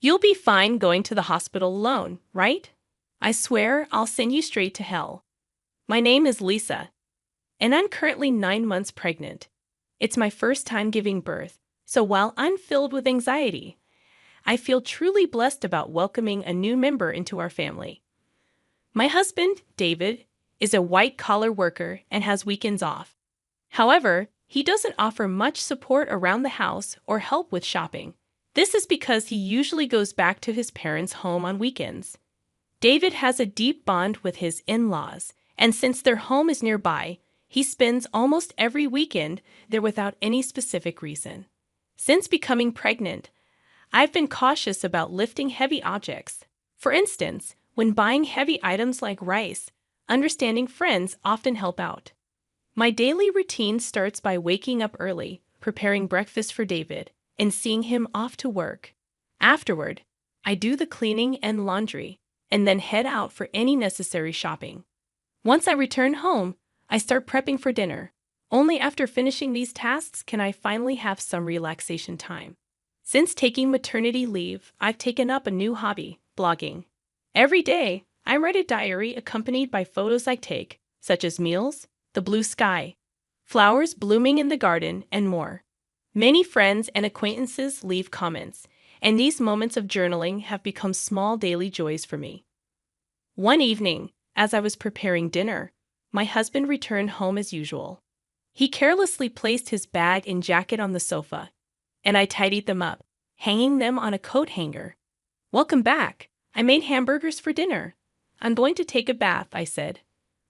You'll be fine going to the hospital alone, right? I swear I'll send you straight to hell. My name is Lisa, and I'm currently 9 months pregnant. It's my first time giving birth, so while I'm filled with anxiety, I feel truly blessed about welcoming a new member into our family. My husband, David, is a white-collar worker and has weekends off. However, he doesn't offer much support around the house or help with shopping. This is because he usually goes back to his parents' home on weekends. David has a deep bond with his in-laws, and since their home is nearby, he spends almost every weekend there without any specific reason. Since becoming pregnant, I've been cautious about lifting heavy objects. For instance, when buying heavy items like rice, understanding friends often help out. My daily routine starts by waking up early, preparing breakfast for David, and seeing him off to work. Afterward, I do the cleaning and laundry, and then head out for any necessary shopping. Once I return home, I start prepping for dinner. Only after finishing these tasks can I finally have some relaxation time. Since taking maternity leave, I've taken up a new hobby, blogging. Every day, I write a diary accompanied by photos I take, such as meals, the blue sky, flowers blooming in the garden, and more. Many friends and acquaintances leave comments, and these moments of journaling have become small daily joys for me. One evening, as I was preparing dinner, my husband returned home as usual. He carelessly placed his bag and jacket on the sofa, and I tidied them up, hanging them on a coat hanger. "Welcome back. I made hamburgers for dinner. I'm going to take a bath," I said.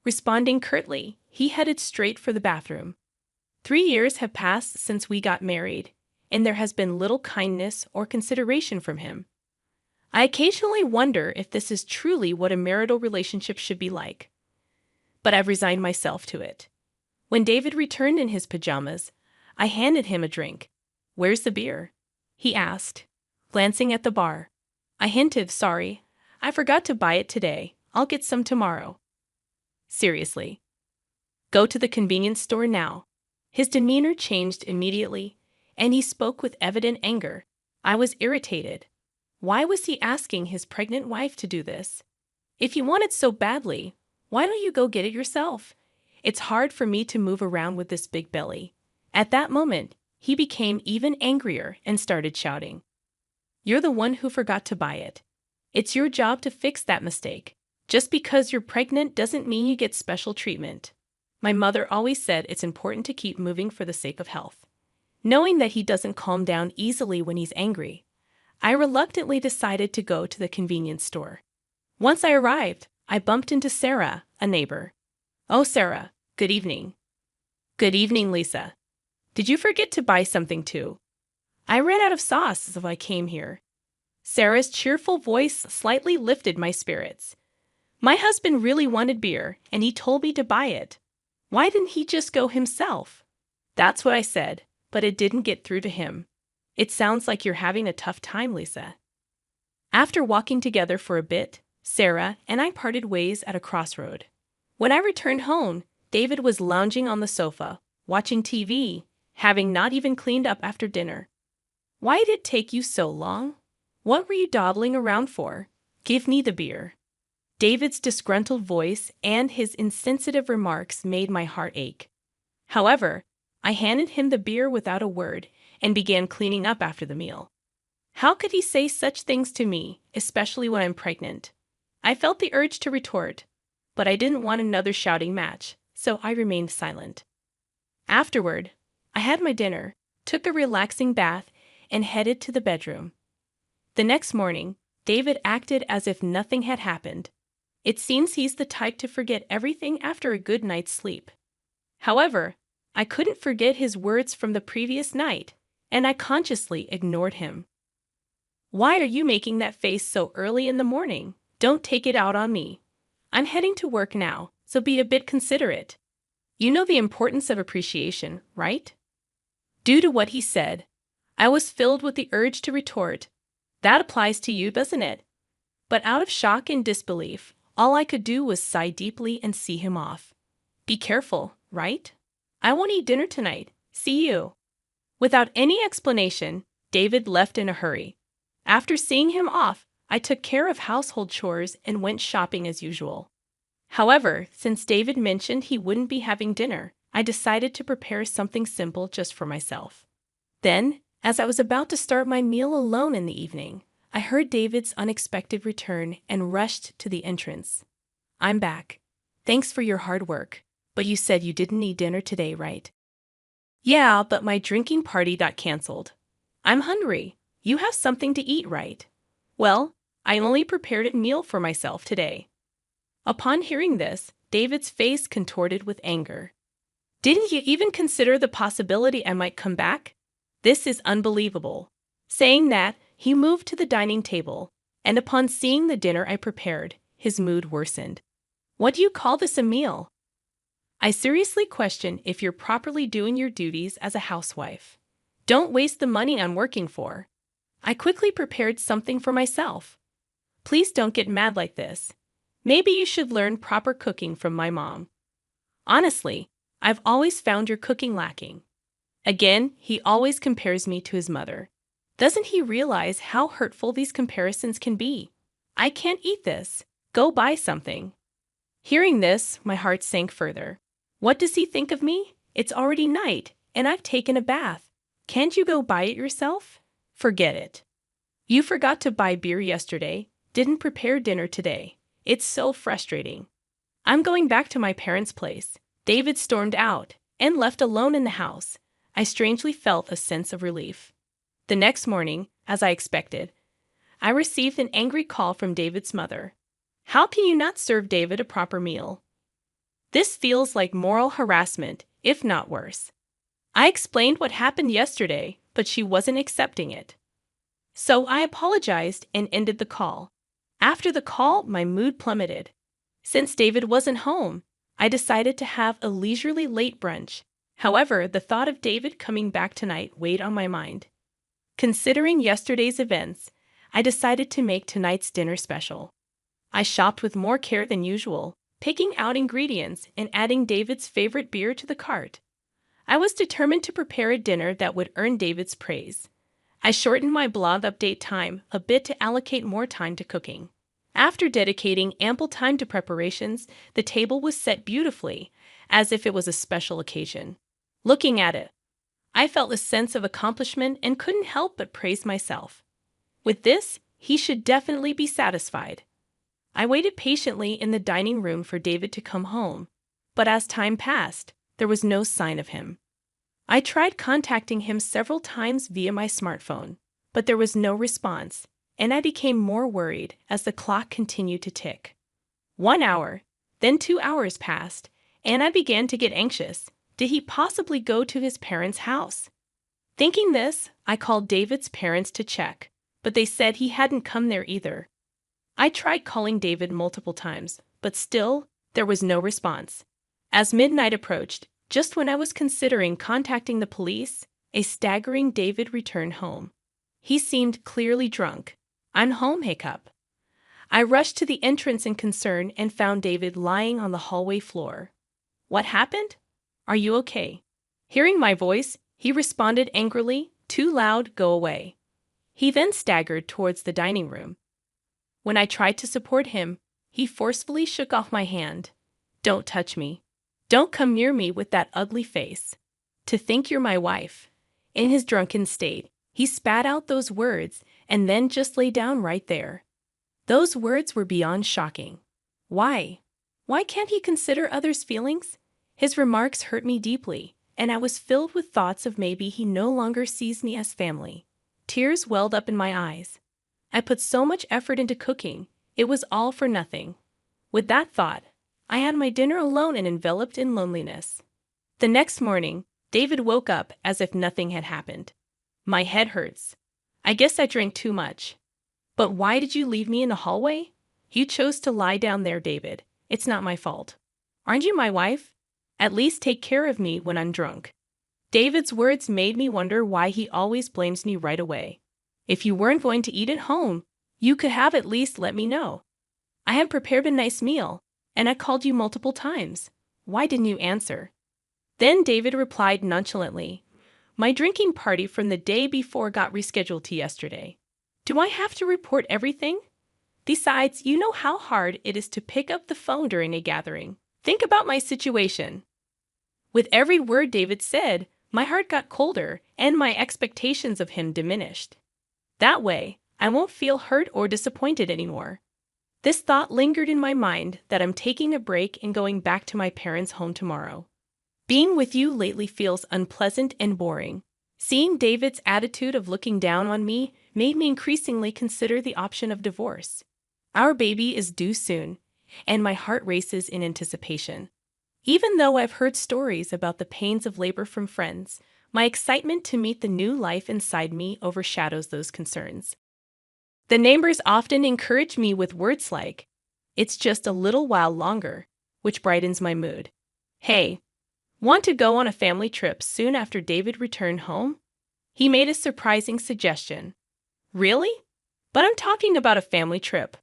Responding curtly, he headed straight for the bathroom. 3 years have passed since we got married, and there has been little kindness or consideration from him. I occasionally wonder if this is truly what a marital relationship should be like. But I've resigned myself to it. When David returned in his pajamas, I handed him a drink. "Where's the beer?" he asked, glancing at the bar. I hinted, "Sorry, I forgot to buy it today. I'll get some tomorrow." "Seriously? Go to the convenience store now." His demeanor changed immediately, and he spoke with evident anger. I was irritated. Why was he asking his pregnant wife to do this? If you want it so badly, why don't you go get it yourself? It's hard for me to move around with this big belly. At that moment, he became even angrier and started shouting. "You're the one who forgot to buy it. It's your job to fix that mistake. Just because you're pregnant doesn't mean you get special treatment." My mother always said it's important to keep moving for the sake of health. Knowing that he doesn't calm down easily when he's angry, I reluctantly decided to go to the convenience store. Once I arrived, I bumped into Sarah, a neighbor. "Oh, Sarah, good evening." "Good evening, Lisa. Did you forget to buy something too?" "I ran out of sauce, so I came here." Sarah's cheerful voice slightly lifted my spirits. "My husband really wanted beer, and he told me to buy it. Why didn't he just go himself?" "That's what I said, but it didn't get through to him." "It sounds like you're having a tough time, Lisa." After walking together for a bit, Sarah and I parted ways at a crossroad. When I returned home, David was lounging on the sofa, watching TV, having not even cleaned up after dinner. "Why did it take you so long? What were you dawdling around for? Give me the beer." David's disgruntled voice and his insensitive remarks made my heart ache. However, I handed him the beer without a word and began cleaning up after the meal. How could he say such things to me, especially when I'm pregnant? I felt the urge to retort, but I didn't want another shouting match, so I remained silent. Afterward, I had my dinner, took a relaxing bath, and headed to the bedroom. The next morning, David acted as if nothing had happened. It seems he's the type to forget everything after a good night's sleep. However, I couldn't forget his words from the previous night, and I consciously ignored him. "Why are you making that face so early in the morning? Don't take it out on me. I'm heading to work now, so be a bit considerate. You know the importance of appreciation, right?" Due to what he said, I was filled with the urge to retort, "That applies to you, doesn't it?" But out of shock and disbelief, all I could do was sigh deeply and see him off. "Be careful, right? I won't eat dinner tonight. See you." Without any explanation, David left in a hurry. After seeing him off, I took care of household chores and went shopping as usual. However, since David mentioned he wouldn't be having dinner, I decided to prepare something simple just for myself. Then, as I was about to start my meal alone in the evening, I heard David's unexpected return and rushed to the entrance. "I'm back. Thanks for your hard work, but you said you didn't need dinner today, right?" "Yeah, but my drinking party got canceled. I'm hungry. You have something to eat, right?" "Well, I only prepared a meal for myself today." Upon hearing this, David's face contorted with anger. "Didn't you even consider the possibility I might come back? This is unbelievable." Saying that, he moved to the dining table, and upon seeing the dinner I prepared, his mood worsened. "What do you call this a meal? I seriously question if you're properly doing your duties as a housewife. Don't waste the money I'm working for." I quickly prepared something for myself. "Please don't get mad like this. Maybe you should learn proper cooking from my mom. Honestly, I've always found your cooking lacking." Again, he always compares me to his mother. Doesn't he realize how hurtful these comparisons can be? "I can't eat this. Go buy something." Hearing this, my heart sank further. What does he think of me? It's already night, and I've taken a bath. Can't you go buy it yourself? Forget it. You forgot to buy beer yesterday, didn't prepare dinner today. It's so frustrating. "I'm going back to my parents' place." David stormed out and left alone in the house. I strangely felt a sense of relief. The next morning, as I expected, I received an angry call from David's mother. "How can you not serve David a proper meal? This feels like moral harassment, if not worse." I explained what happened yesterday, but she wasn't accepting it. So I apologized and ended the call. After the call, my mood plummeted. Since David wasn't home, I decided to have a leisurely late brunch. However, the thought of David coming back tonight weighed on my mind. Considering yesterday's events, I decided to make tonight's dinner special. I shopped with more care than usual, picking out ingredients and adding David's favorite beer to the cart. I was determined to prepare a dinner that would earn David's praise. I shortened my blog update time a bit to allocate more time to cooking. After dedicating ample time to preparations, the table was set beautifully, as if it was a special occasion. Looking at it, I felt a sense of accomplishment and couldn't help but praise myself. With this, he should definitely be satisfied. I waited patiently in the dining room for David to come home, but as time passed, there was no sign of him. I tried contacting him several times via my smartphone, but there was no response, and I became more worried as the clock continued to tick. 1 hour, then 2 hours passed, and I began to get anxious. Did he possibly go to his parents' house? Thinking this, I called David's parents to check, but they said he hadn't come there either. I tried calling David multiple times, but still, there was no response. As midnight approached, just when I was considering contacting the police, a staggering David returned home. He seemed clearly drunk. "I'm home, hiccup." I rushed to the entrance in concern and found David lying on the hallway floor. "What happened? Are you okay?" Hearing my voice, he responded angrily, "Too loud, go away." He then staggered towards the dining room. When I tried to support him, he forcefully shook off my hand. "Don't touch me. Don't come near me with that ugly face. To think you're my wife." In his drunken state, he spat out those words and then just lay down right there. Those words were beyond shocking. Why? Why can't he consider others' feelings? His remarks hurt me deeply, and I was filled with thoughts of maybe he no longer sees me as family. Tears welled up in my eyes. I put so much effort into cooking, it was all for nothing. With that thought, I had my dinner alone and enveloped in loneliness. The next morning, David woke up as if nothing had happened. "My head hurts. I guess I drank too much." "But why did you leave me in the hallway?" "You chose to lie down there, David. It's not my fault." "Aren't you my wife? At least take care of me when I'm drunk." David's words made me wonder why he always blames me right away. If you weren't going to eat at home, you could have at least let me know. I had prepared a nice meal, and I called you multiple times. Why didn't you answer? Then David replied nonchalantly, "My drinking party from the day before got rescheduled to yesterday." Do I have to report everything? Besides, you know how hard it is to pick up the phone during a gathering. Think about my situation. With every word David said, my heart got colder and my expectations of him diminished. That way, I won't feel hurt or disappointed anymore. This thought lingered in my mind that I'm taking a break and going back to my parents' home tomorrow. Being with you lately feels unpleasant and boring. Seeing David's attitude of looking down on me made me increasingly consider the option of divorce. Our baby is due soon, and my heart races in anticipation. Even though I've heard stories about the pains of labor from friends, my excitement to meet the new life inside me overshadows those concerns. The neighbors often encourage me with words like, "It's just a little while longer," which brightens my mood. "Hey, want to go on a family trip soon after David returned home?" He made a surprising suggestion. "Really? But I'm talking about a family trip.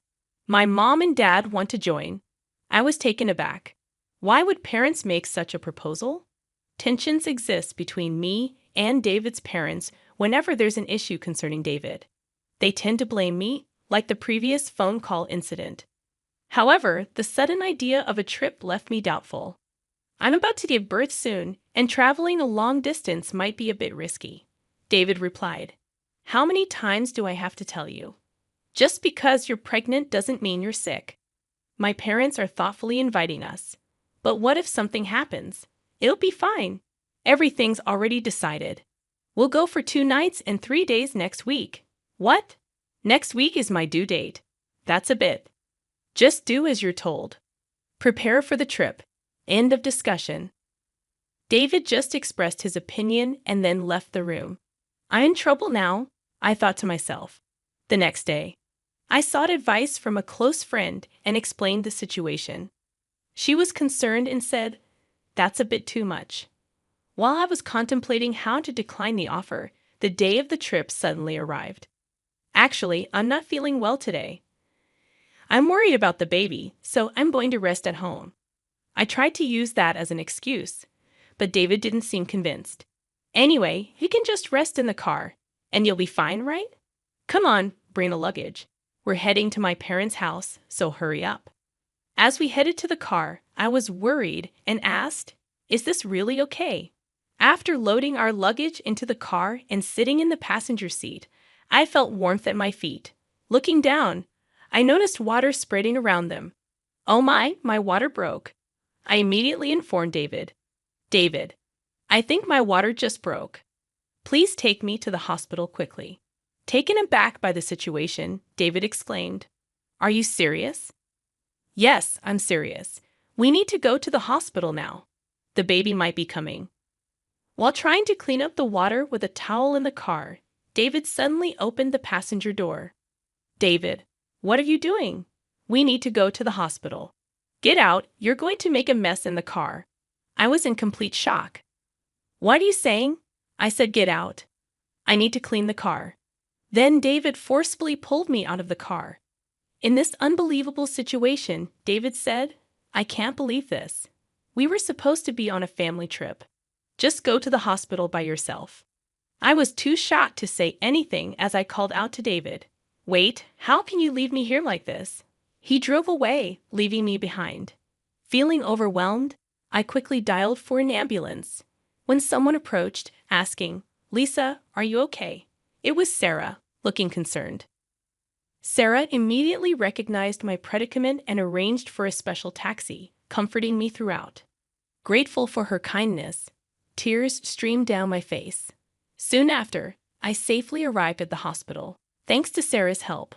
My mom and dad want to join." I was taken aback. Why would parents make such a proposal? Tensions exist between me and David's parents whenever there's an issue concerning David. They tend to blame me, like the previous phone call incident. However, the sudden idea of a trip left me doubtful. I'm about to give birth soon, and traveling a long distance might be a bit risky. David replied, "How many times do I have to tell you? Just because you're pregnant doesn't mean you're sick. My parents are thoughtfully inviting us. But what if something happens? It'll be fine. Everything's already decided. We'll go for 2 nights and 3 days next week." "What? Next week is my due date. That's a bit. Just do as you're told. Prepare for the trip." End of discussion. David just expressed his opinion and then left the room. I'm in trouble now, I thought to myself. The next day, I sought advice from a close friend and explained the situation. She was concerned and said, "That's a bit too much." While I was contemplating how to decline the offer, the day of the trip suddenly arrived. "Actually, I'm not feeling well today. I'm worried about the baby, so I'm going to rest at home." I tried to use that as an excuse, but David didn't seem convinced. "Anyway, you can just rest in the car, and you'll be fine, right? Come on, bring the luggage. We're heading to my parents' house, so hurry up." As we headed to the car, I was worried and asked, "Is this really okay?" After loading our luggage into the car and sitting in the passenger seat, I felt warmth at my feet. Looking down, I noticed water spreading around them. "Oh my water broke." I immediately informed David. "David, I think my water just broke. Please take me to the hospital quickly." Taken aback by the situation, David exclaimed, "Are you serious?" "Yes, I'm serious. We need to go to the hospital now. The baby might be coming." While trying to clean up the water with a towel in the car, David suddenly opened the passenger door. "David, what are you doing? We need to go to the hospital. Get out, you're going to make a mess in the car." I was in complete shock. "What are you saying?" I said, "Get out. I need to clean the car." Then David forcefully pulled me out of the car. In this unbelievable situation, David said, "I can't believe this. We were supposed to be on a family trip. Just go to the hospital by yourself." I was too shocked to say anything as I called out to David, "Wait, how can you leave me here like this?" He drove away, leaving me behind. Feeling overwhelmed, I quickly dialed for an ambulance. When someone approached, asking, "Lisa, are you okay?" It was Sarah, looking concerned. Sarah immediately recognized my predicament and arranged for a special taxi, comforting me throughout. Grateful for her kindness, tears streamed down my face. Soon after, I safely arrived at the hospital, thanks to Sarah's help.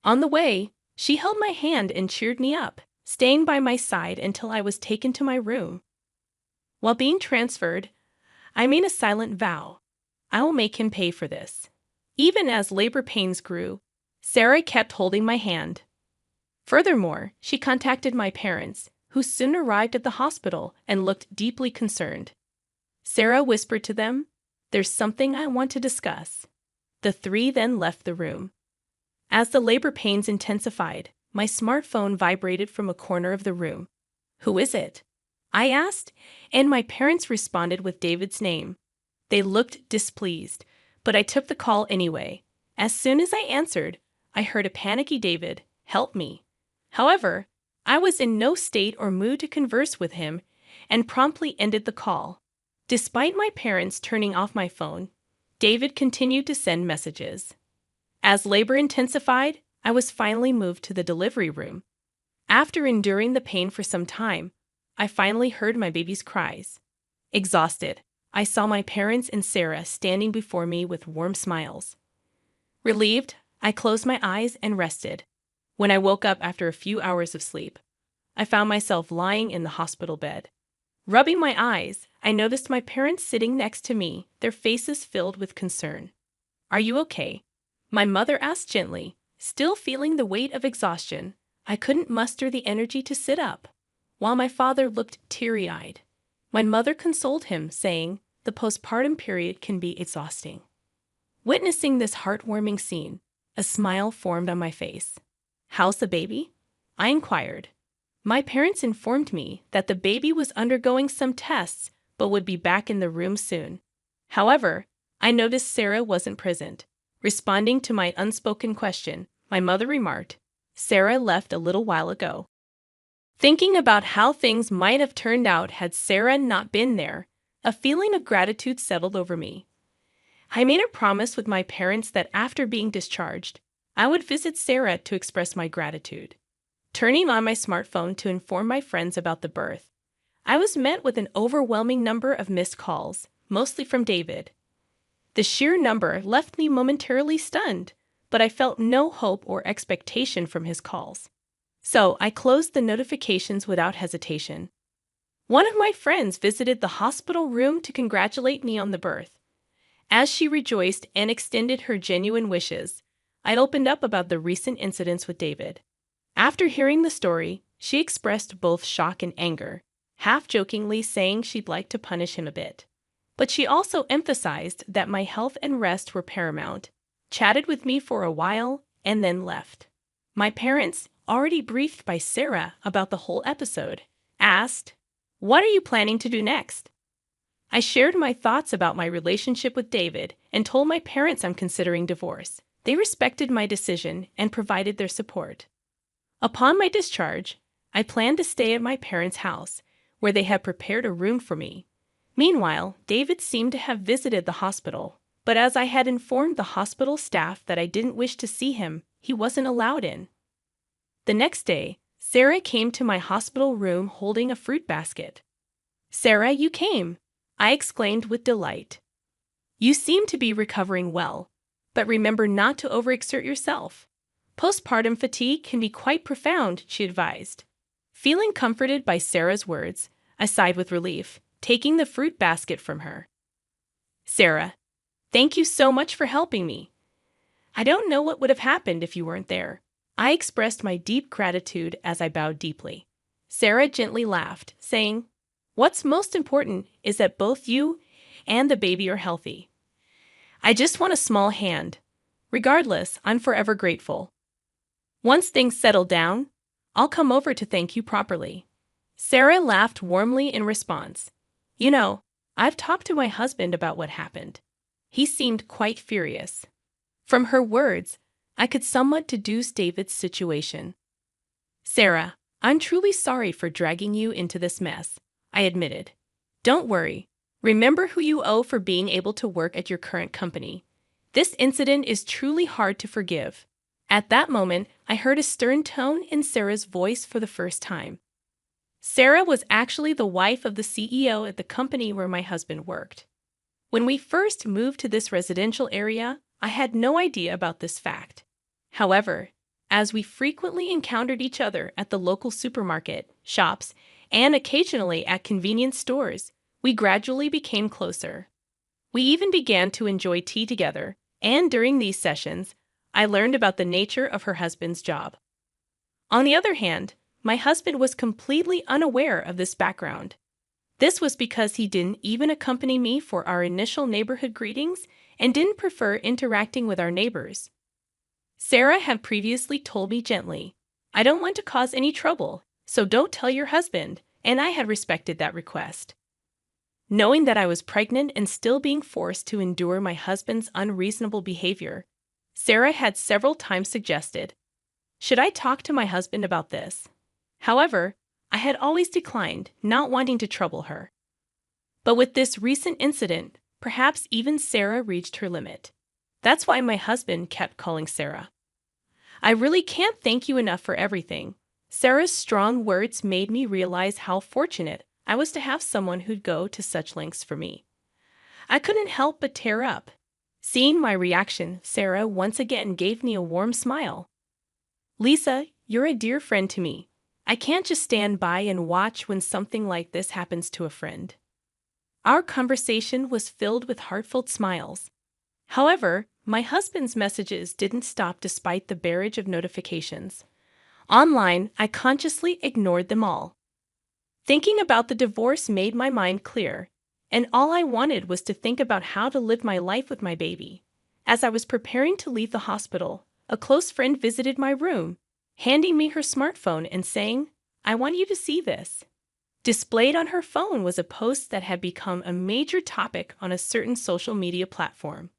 On the way, she held my hand and cheered me up, staying by my side until I was taken to my room. While being transferred, I made a silent vow. I will make him pay for this. Even as labor pains grew, Sarah kept holding my hand. Furthermore, she contacted my parents, who soon arrived at the hospital and looked deeply concerned. Sarah whispered to them, "There's something I want to discuss." The 3 then left the room. As the labor pains intensified, my smartphone vibrated from a corner of the room. "Who is it?" I asked, and my parents responded with David's name. They looked displeased, but I took the call anyway. As soon as I answered, I heard a panicky David, "Help me." However, I was in no state or mood to converse with him and promptly ended the call. Despite my parents turning off my phone, David continued to send messages. As labor intensified, I was finally moved to the delivery room. After enduring the pain for some time, I finally heard my baby's cries. Exhausted, I saw my parents and Sarah standing before me with warm smiles. Relieved, I closed my eyes and rested. When I woke up after a few hours of sleep, I found myself lying in the hospital bed. Rubbing my eyes, I noticed my parents sitting next to me, their faces filled with concern. "Are you okay?" My mother asked gently, still feeling the weight of exhaustion. I couldn't muster the energy to sit up, while my father looked teary-eyed. My mother consoled him, saying, "The postpartum period can be exhausting." Witnessing this heartwarming scene, a smile formed on my face. "How's the baby?" I inquired. My parents informed me that the baby was undergoing some tests but would be back in the room soon. However, I noticed Sarah wasn't present. Responding to my unspoken question, my mother remarked, "Sarah left a little while ago." Thinking about how things might have turned out had Sarah not been there, a feeling of gratitude settled over me. I made a promise with my parents that after being discharged, I would visit Sarah to express my gratitude. Turning on my smartphone to inform my friends about the birth, I was met with an overwhelming number of missed calls, mostly from David. The sheer number left me momentarily stunned, but I felt no hope or expectation from his calls. So I closed the notifications without hesitation. One of my friends visited the hospital room to congratulate me on the birth. As she rejoiced and extended her genuine wishes, I opened up about the recent incidents with David. After hearing the story, she expressed both shock and anger, half-jokingly saying she'd like to punish him a bit. But she also emphasized that my health and rest were paramount, chatted with me for a while, and then left. My parents, already briefed by Sarah about the whole episode, asked, "What are you planning to do next?" I shared my thoughts about my relationship with David and told my parents I'm considering divorce. They respected my decision and provided their support. Upon my discharge, I planned to stay at my parents' house, where they had prepared a room for me. Meanwhile, David seemed to have visited the hospital, but as I had informed the hospital staff that I didn't wish to see him, he wasn't allowed in. The next day, Sarah came to my hospital room holding a fruit basket. "Sarah, you came!" I exclaimed with delight. "You seem to be recovering well, but remember not to overexert yourself. Postpartum fatigue can be quite profound," she advised. Feeling comforted by Sarah's words, I sighed with relief, taking the fruit basket from her. "Sarah, thank you so much for helping me. I don't know what would have happened if you weren't there." I expressed my deep gratitude as I bowed deeply. Sarah gently laughed, saying, "What's most important is that both you and the baby are healthy. I just want a small hand. Regardless, I'm forever grateful. Once things settle down, I'll come over to thank you properly." Sarah laughed warmly in response. "You know, I've talked to my husband about what happened. He seemed quite furious." From her words, I could somewhat deduce David's situation. "Sarah, I'm truly sorry for dragging you into this mess," I admitted. "Don't worry. Remember who you owe for being able to work at your current company. This incident is truly hard to forgive." At that moment, I heard a stern tone in Sarah's voice for the first time. Sarah was actually the wife of the CEO at the company where my husband worked. When we first moved to this residential area, I had no idea about this fact. However, as we frequently encountered each other at the local supermarket, shops, and occasionally at convenience stores, we gradually became closer. We even began to enjoy tea together, and during these sessions, I learned about the nature of her husband's job. On the other hand, my husband was completely unaware of this background. This was because he didn't even accompany me for our initial neighborhood greetings and didn't prefer interacting with our neighbors. Sarah had previously told me gently, "I don't want to cause any trouble, so don't tell your husband," and I had respected that request. Knowing that I was pregnant and still being forced to endure my husband's unreasonable behavior, Sarah had several times suggested, "Should I talk to my husband about this?" However, I had always declined, not wanting to trouble her. But with this recent incident, perhaps even Sarah reached her limit. That's why my husband kept calling Sarah. "I really can't thank you enough for everything." Sarah's strong words made me realize how fortunate I was to have someone who'd go to such lengths for me. I couldn't help but tear up. Seeing my reaction, Sarah once again gave me a warm smile. "Lisa, you're a dear friend to me. I can't just stand by and watch when something like this happens to a friend." Our conversation was filled with heartfelt smiles. However, my husband's messages didn't stop despite the barrage of notifications. Online, I consciously ignored them all. Thinking about the divorce made my mind clear, and all I wanted was to think about how to live my life with my baby. As I was preparing to leave the hospital, a close friend visited my room, handing me her smartphone and saying, "I want you to see this." Displayed on her phone was a post that had become a major topic on a certain social media platform.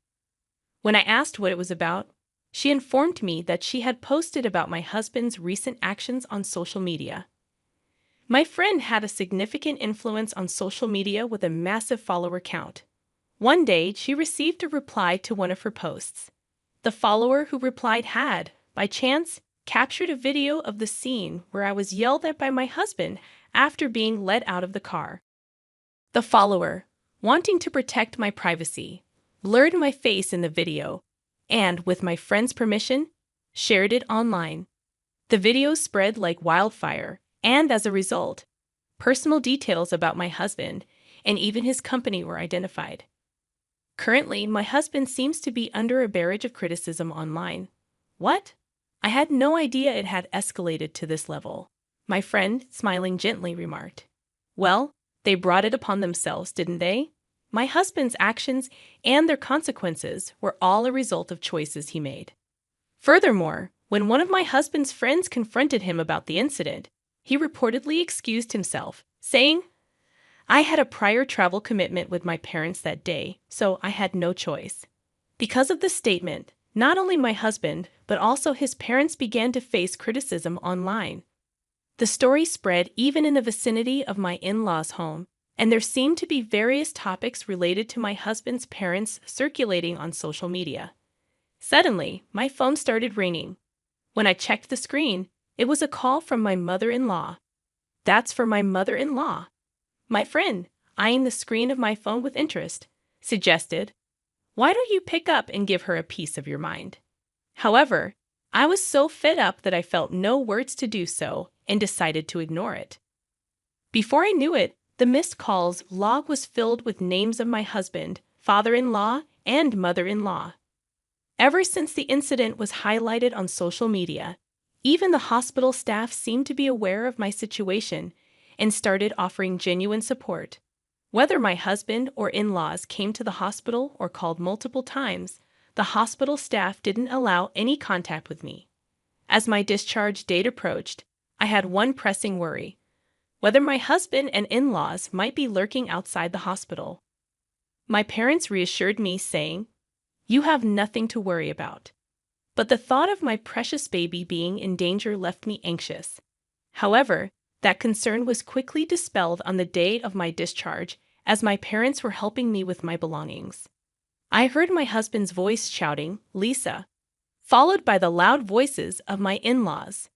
When I asked what it was about, she informed me that she had posted about my husband's recent actions on social media. My friend had a significant influence on social media with a massive follower count. One day, she received a reply to one of her posts. The follower who replied had, by chance, captured a video of the scene where I was yelled at by my husband after being let out of the car. The follower, wanting to protect my privacy, blurred my face in the video and, with my friend's permission, shared it online. The video spread like wildfire, and as a result, personal details about my husband and even his company were identified. Currently, my husband seems to be under a barrage of criticism online. What? I had no idea it had escalated to this level. My friend, smiling gently, remarked. "Well, they brought it upon themselves, didn't they? My husband's actions and their consequences were all a result of choices he made." Furthermore, when one of my husband's friends confronted him about the incident, he reportedly excused himself, saying, "I had a prior travel commitment with my parents that day, so I had no choice." Because of this statement, not only my husband, but also his parents began to face criticism online. The story spread even in the vicinity of my in-laws' home, and there seemed to be various topics related to my husband's parents circulating on social media. Suddenly, my phone started ringing. When I checked the screen, it was a call from my mother-in-law. "That's for my mother-in-law." My friend, eyeing the screen of my phone with interest, suggested, "Why don't you pick up and give her a piece of your mind?" However, I was so fed up that I felt no words to do so and decided to ignore it. Before I knew it, the missed calls log was filled with names of my husband, father-in-law, and mother-in-law. Ever since the incident was highlighted on social media, even the hospital staff seemed to be aware of my situation and started offering genuine support. Whether my husband or in-laws came to the hospital or called multiple times, the hospital staff didn't allow any contact with me. As my discharge date approached, I had one pressing worry: whether my husband and in-laws might be lurking outside the hospital. My parents reassured me, saying, "You have nothing to worry about." But the thought of my precious baby being in danger left me anxious. However, that concern was quickly dispelled on the day of my discharge, as my parents were helping me with my belongings. I heard my husband's voice shouting, "Lisa," followed by the loud voices of my in-laws.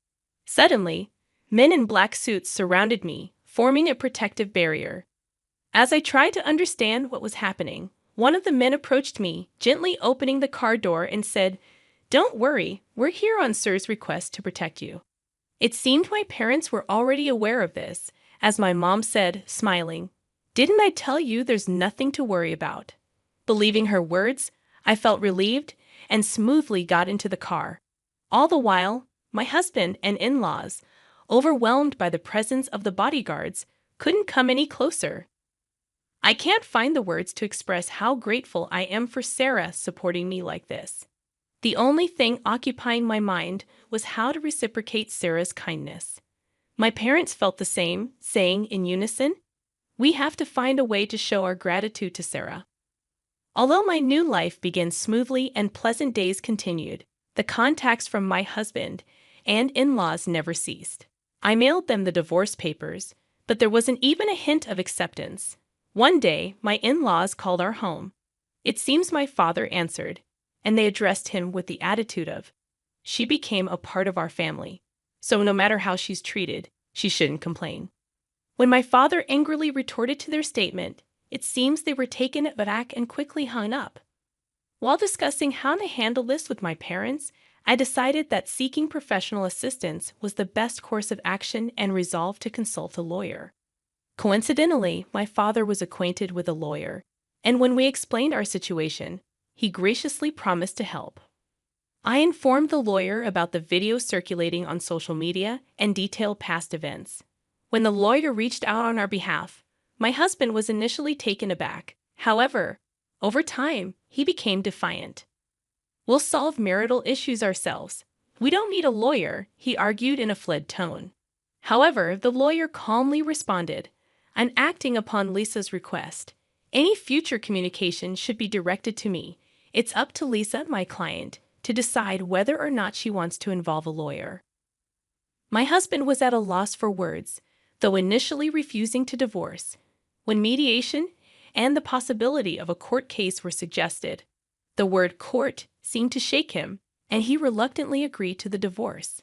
Suddenly, men in black suits surrounded me, forming a protective barrier. As I tried to understand what was happening, one of the men approached me, gently opening the car door and said, "Don't worry, we're here on Sir's request to protect you." It seemed my parents were already aware of this, as my mom said, smiling, "Didn't I tell you there's nothing to worry about?" Believing her words, I felt relieved and smoothly got into the car. All the while, my husband and in-laws, overwhelmed by the presence of the bodyguards, couldn't come any closer. I can't find the words to express how grateful I am for Sarah supporting me like this. The only thing occupying my mind was how to reciprocate Sarah's kindness. My parents felt the same, saying in unison, "We have to find a way to show our gratitude to Sarah." Although my new life began smoothly and pleasant days continued, the contacts from my husband and in-laws never ceased. I mailed them the divorce papers, but there wasn't even a hint of acceptance. One day, my in-laws called our home. It seems my father answered, and they addressed him with the attitude of, "She became a part of our family, so no matter how she's treated, she shouldn't complain." When my father angrily retorted to their statement, it seems they were taken aback and quickly hung up. While discussing how to handle this with my parents, I decided that seeking professional assistance was the best course of action and resolved to consult a lawyer. Coincidentally, my father was acquainted with a lawyer, and when we explained our situation, he graciously promised to help. I informed the lawyer about the video circulating on social media and detailed past events. When the lawyer reached out on our behalf, my husband was initially taken aback. However, over time, he became defiant. "We'll solve marital issues ourselves. We don't need a lawyer," he argued in a fled tone. However, the lawyer calmly responded, "I'm acting upon Lisa's request. Any future communication should be directed to me. It's up to Lisa, my client, to decide whether or not she wants to involve a lawyer." My husband was at a loss for words, though initially refusing to divorce. When mediation and the possibility of a court case were suggested, the word court seemed to shake him, and he reluctantly agreed to the divorce.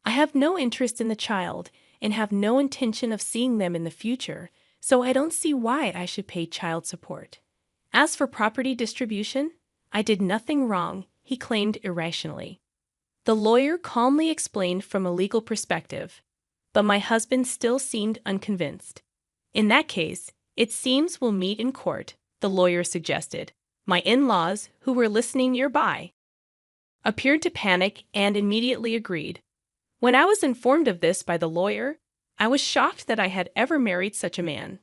I have no interest in the child and have no intention of seeing them in the future, so I don't see why I should pay child support. As for property distribution, I did nothing wrong, he claimed irrationally. The lawyer calmly explained from a legal perspective, but my husband still seemed unconvinced. "In that case, it seems we'll meet in court," the lawyer suggested. My in-laws, who were listening nearby, appeared to panic and immediately agreed. When I was informed of this by the lawyer, I was shocked that I had ever married such a man.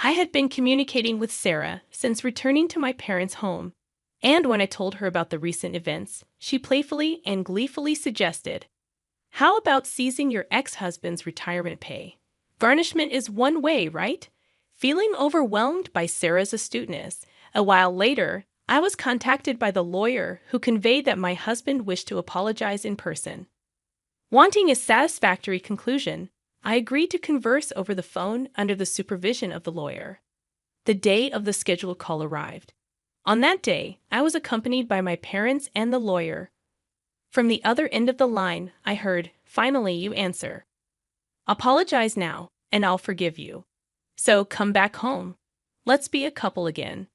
I had been communicating with Sarah since returning to my parents' home, and when I told her about the recent events, she playfully and gleefully suggested, "How about seizing your ex-husband's retirement pay? Garnishment is one way, right?" Feeling overwhelmed by Sarah's astuteness, a while later, I was contacted by the lawyer who conveyed that my husband wished to apologize in person. Wanting a satisfactory conclusion, I agreed to converse over the phone under the supervision of the lawyer. The day of the scheduled call arrived. On that day, I was accompanied by my parents and the lawyer. From the other end of the line, I heard, "Finally, you answer. Apologize now, and I'll forgive you. So come back home. Let's be a couple again.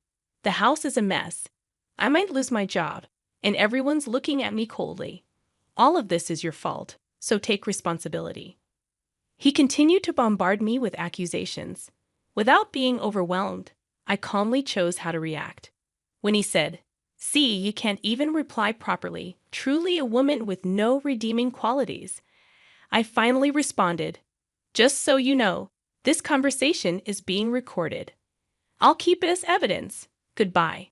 The house is a mess. I might lose my job, and everyone's looking at me coldly. All of this is your fault, so take responsibility." He continued to bombard me with accusations. Without being overwhelmed, I calmly chose how to react. When he said, "See, you can't even reply properly, truly a woman with no redeeming qualities," I finally responded, "Just so you know, this conversation is being recorded. I'll keep it as evidence. Goodbye."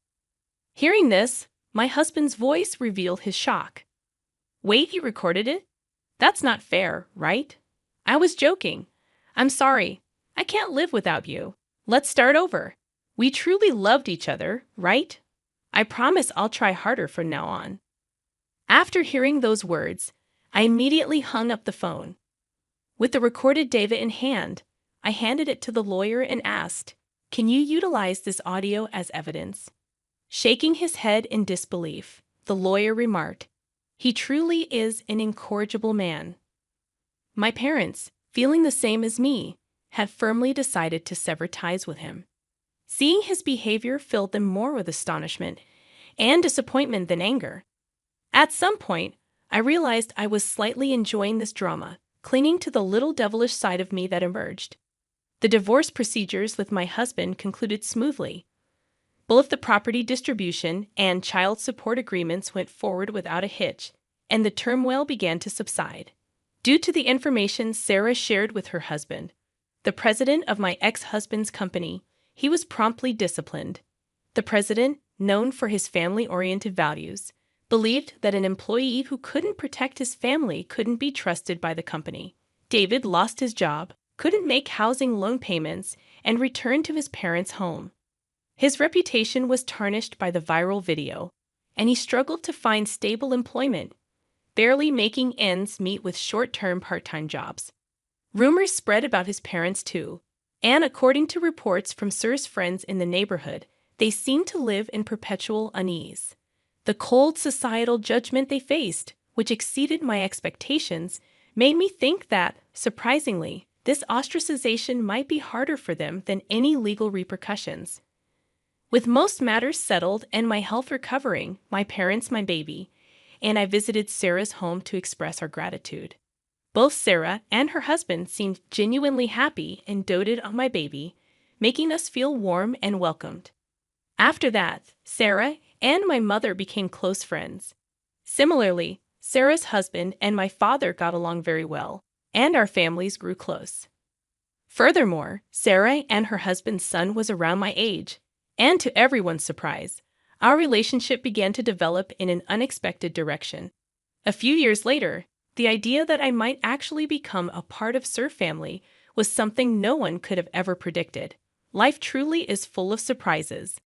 Hearing this, my husband's voice revealed his shock. "Wait, you recorded it? That's not fair, right?" I was joking. "I'm sorry. I can't live without you. Let's start over. We truly loved each other, right? I promise I'll try harder from now on." After hearing those words, I immediately hung up the phone. With the recorded data in hand, I handed it to the lawyer and asked, "Can you utilize this audio as evidence?" Shaking his head in disbelief, the lawyer remarked, "He truly is an incorrigible man." My parents, feeling the same as me, had firmly decided to sever ties with him. Seeing his behavior filled them more with astonishment and disappointment than anger. At some point, I realized I was slightly enjoying this drama, clinging to the little devilish side of me that emerged. The divorce procedures with my husband concluded smoothly. Both the property distribution and child support agreements went forward without a hitch, and the turmoil began to subside. Due to the information Sarah shared with her husband, the president of my ex-husband's company, he was promptly disciplined. The president, known for his family-oriented values, believed that an employee who couldn't protect his family couldn't be trusted by the company. David lost his job, couldn't make housing loan payments, and returned to his parents' home. His reputation was tarnished by the viral video, and he struggled to find stable employment, barely making ends meet with short-term part-time jobs. Rumors spread about his parents too, and according to reports from Sir's friends in the neighborhood, they seemed to live in perpetual unease. The cold societal judgment they faced, which exceeded my expectations, made me think that, surprisingly, this ostracization might be harder for them than any legal repercussions. With most matters settled and my health recovering, my parents, my baby, and I visited Sarah's home to express our gratitude. Both Sarah and her husband seemed genuinely happy and doted on my baby, making us feel warm and welcomed. After that, Sarah and my mother became close friends. Similarly, Sarah's husband and my father got along very well, and our families grew close. Furthermore, Sarah and her husband's son was around my age, and to everyone's surprise, our relationship began to develop in an unexpected direction. A few years later, the idea that I might actually become a part of Sir family was something no one could have ever predicted. Life truly is full of surprises.